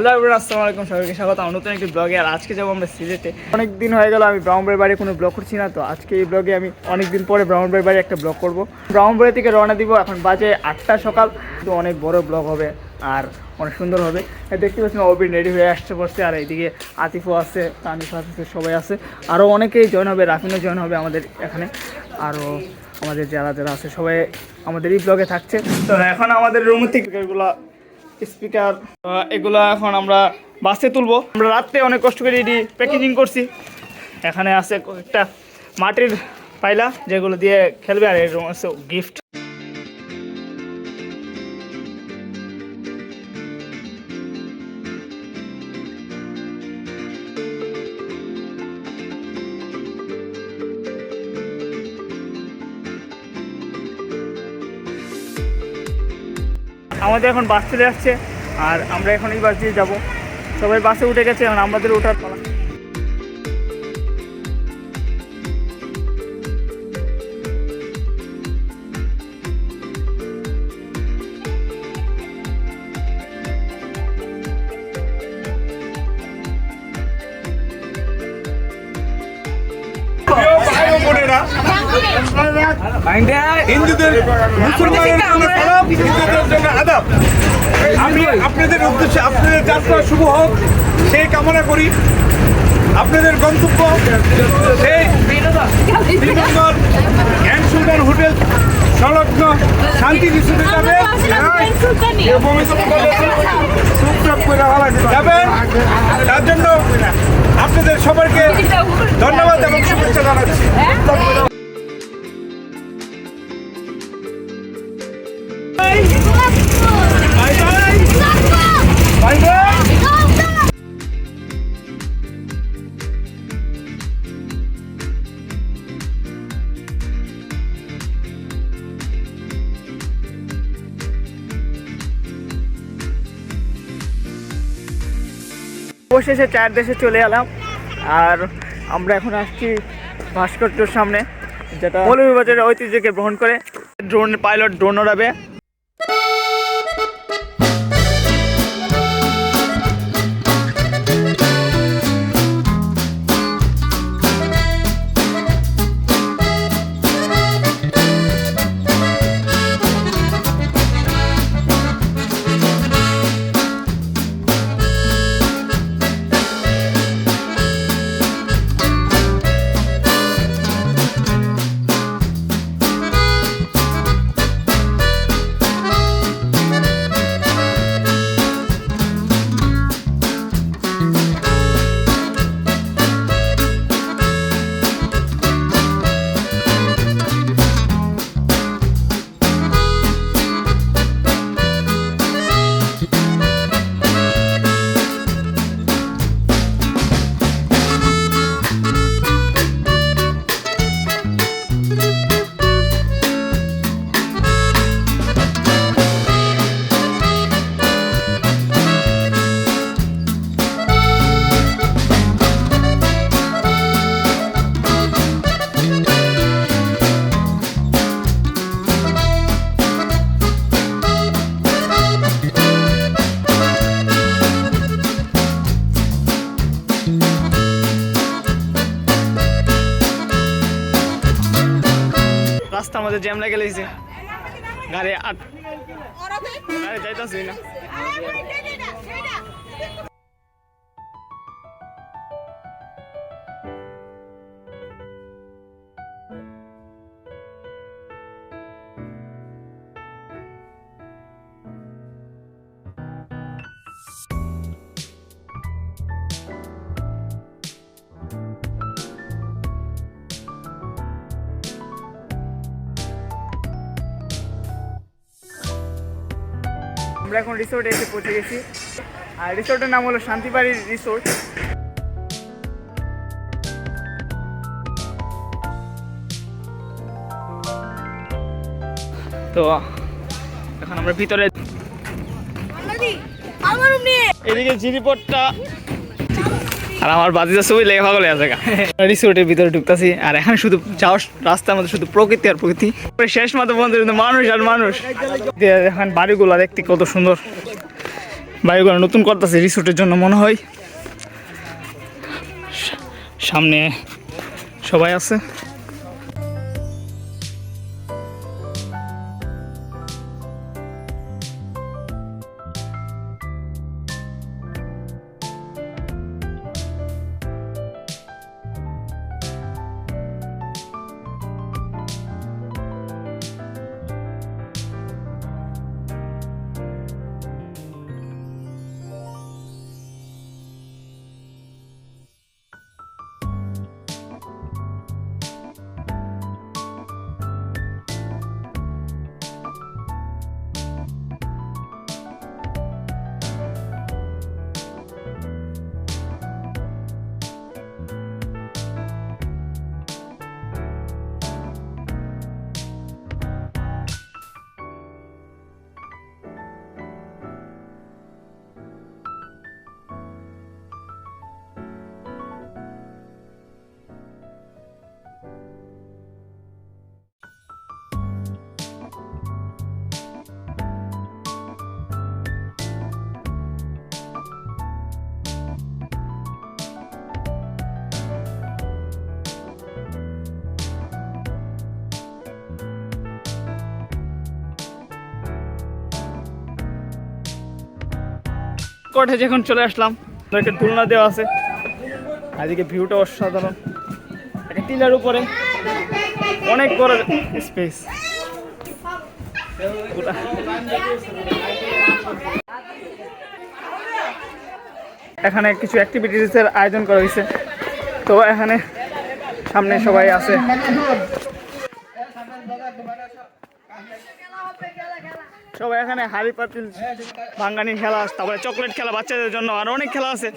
Hello everyone, আসসালামু আলাইকুম। সবাইকে স্বাগত আমার নতুন একটি ব্লগে। আর আজকে যাবো আমরা সিলেটে। অনেক দিন হয়ে গেল আমি ব্রাহ্মণবাড়ির বাড়ি কোনো ব্লগ করছি না, তো আজকে এই ব্লগে আমি অনেক দিন পরে ব্রাহ্মণবাড়ির বাড়ি একটা ব্লগ করবো। ব্রাহ্মণবাড়ি থেকে রওনা দিব, এখন বাজে 8টা সকাল। তো অনেক বড় ব্লগ হবে আর অনেক সুন্দর হবে। দেখতে পাচ্ছেন অবিন রেডি হয়ে আসতে পারছে, আর এইদিকে আতিফও আছে, তানিফ আছে, সবাই আছে। আরও অনেকেই জয়েন হবে, রাফিনও জয়েন হবে আমাদের এখানে। আরও আমাদের যারা যারা আছে সবাই আমাদের এই ব্লগে থাকছে। তো এখন আমাদের রুম থেকে এগুলো স্পিকার এগুলো এখন আমরা বাসে তুলবো। আমরা রাত্রে অনেক কষ্ট করে এটি প্যাকেজিং করছি। এখানে আছে একটা মাটির পাইলা যেগুলো দিয়ে খেলবে, আর এর আছে গিফট। আমাদের এখন বাস চলে আসছে আর আমরা এখন এই বাস দিয়ে যাবো। সবাই বাসে উঠে গেছে, এখন আমাদের ওঠার পালা। হিন্দুদের জন্য আদাব। আমি আপনাদের উদ্দেশ্যে আপনাদের যাত্রা শুভ হোক সেই কামনা করি। আপনাদের গন্তব্য সেই শ্রীমঙ্গল গ্র্যান্ড সুলতান হোটেল সংলগ্ন শান্তি রিসোর্টে যাবেন। তার জন্য আপনাদের সবাইকে ধন্যবাদ এবং শুভেচ্ছা জানাচ্ছি। অবশেষে 4 দেশে চলে এলাম, আর আমরা এখন আসছি ভাস্কর্যের সামনে, যেটা মৌলভীবাজারের ঐতিহ্যকে বহন করে। ড্রোন পাইলট ড্রোন ওড়াবে। রাস্তা আমাদের জ্যাম লাগে গেছে, গাড়ি যাইতেছি না। আমরা এখন রিসোর্টে এসে পৌঁছে গেছি, আর রিসোর্টের নাম হলো শান্তিবাড়ি রিসোর্ট। তো এখন আমরা ভিতরে, এদিকে জিরিপটটা আর আমার বাজিটা ছবি লেগে ভাগলে আছে। রিসোর্টের ভিতরে ঢুকতেছি, আর এখন শুধু যাওয়ার রাস্তার মধ্যে শুধু প্রকৃতি আর প্রকৃতি। শেষ মতো বন্ধু মানুষ আর মানুষ। এখন বাড়িগুলো দেখতে কত সুন্দর, বাড়িগুলো নতুন করতেছে রিসোর্টের জন্য মনে হয়। সামনে সবাই আছে। কটেজে এখন চলে আসলাম, একটা তুলনা দেওয়া আছে, আজকে ভিউটা অসাধারণ। একটা টিলার উপরে অনেক বড় স্পেস। এখানে কিছু অ্যাক্টিভিটিসের আয়োজন করা হয়েছে, তো এখানে সামনে সবাই আছে। সবাই এখানে হাড়ি পাতিল ভাঙ্গানি খেলা, তারপরে চকলেট খেলা বাচ্চাদের জন্য, আর অনেক খেলা আছে।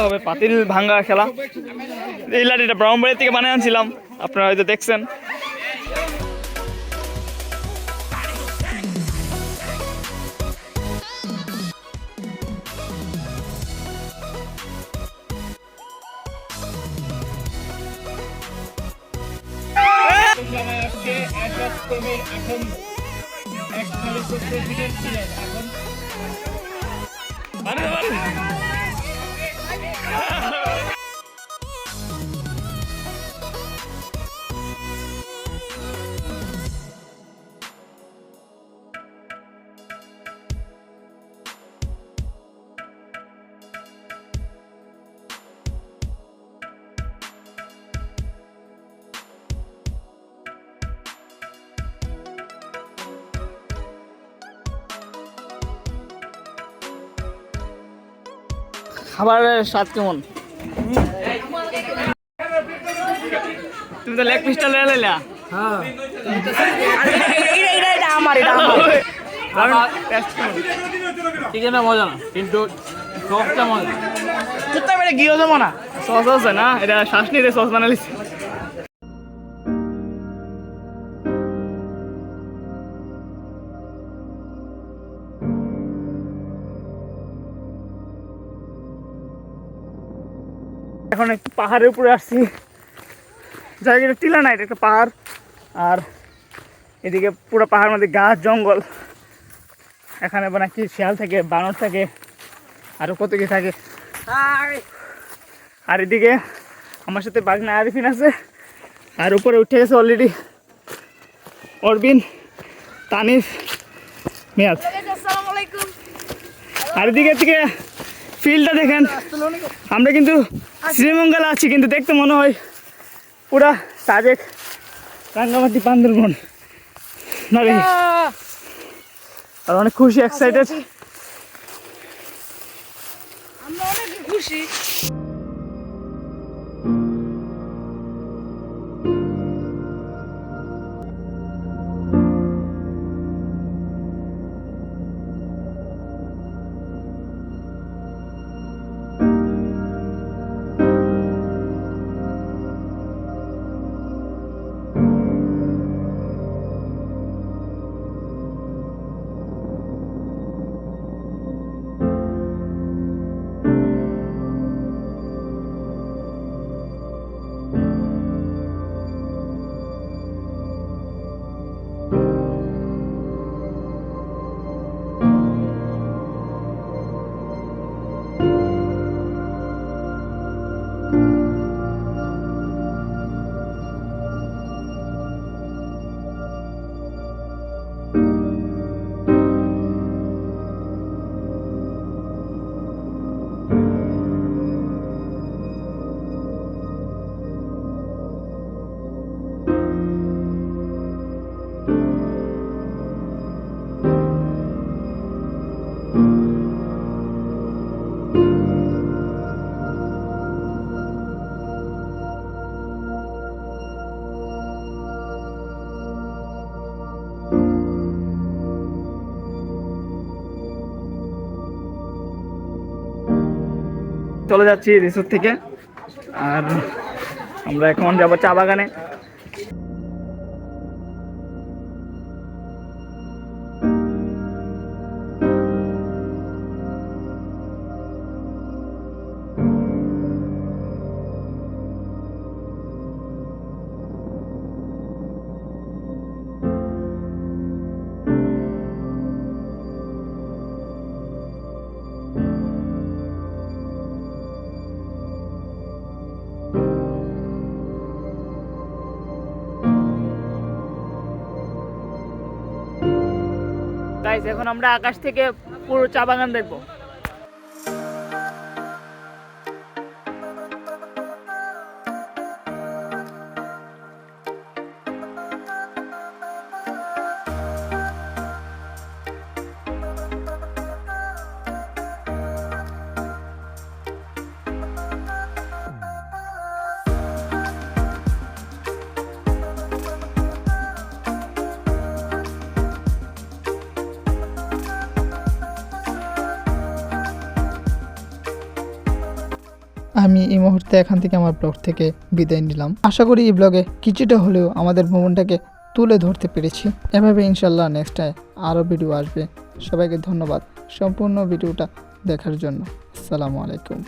হবে পাতিল ভাঙ্গা খেলা। এই লাঠিটা ব্রাহ্মণবাড়ি থেকে বানিয়ে আনছিলাম, আপনারা হয়তো দেখছেন। খাবারের স্বাদ কেমন? তুমি তো লেগ পিসটা লয়ে লাইলা। হ্যাঁ এটা আমার চিকেনটা মজা না, কিন্তু সসটা মজা। চুপটা বেড়ে গিয়েও যাবো না, সস আছে না, এটা শ্বাস নিতে সস বানালিস। এখন একটু পাহাড়ের উপরে আসছি, জায়গাটা টিলা না, এটা একটা পাহাড়। আর এদিকে পুরো পাহাড়ের মধ্যে গাছ জঙ্গল। এখানে নাকি শিয়াল থাকে, বানর থাকে, আরো কত কি থাকে। আর এদিকে আমার সাথে বাগনা আরিফিন আছে, আর উপরে উঠে গেছে অলরেডি অরবিন, তানিফ, মেয়াজ। আসসালামু আলাইকুম। আর এদিকে থেকে ফিল্ডটা দেখেন, আমরা কিন্তু শ্রীমঙ্গলে আছি, কিন্তু দেখতে মনে হয় পুরা সাজেক রাঙ্গামাটি বান্দরবন না রে। আর অনেক খুশি, এক্সাইটেড। আমরা অনেক খুশি। চলে যাচ্ছি রিসোর্ট থেকে, আর আমরা এখন যাবো চা বাগানে। গাইস, এখন আমরা আকাশ থেকে পুরো চা বাগান দেখবো। আমি এই মুহূর্তে এখান থেকে আমার ব্লগ থেকে বিদায় নিলাম। আশা করি এই ব্লগে কিছুটা হলেও আমাদের ভ্রমণটাকে তুলে ধরতে পেরেছি। এভাবে ইনশাল্লাহ নেক্সট আরও ভিডিও আসবে। সবাইকে ধন্যবাদ সম্পূর্ণ ভিডিওটা দেখার জন্য। আসসালামু আলাইকুম।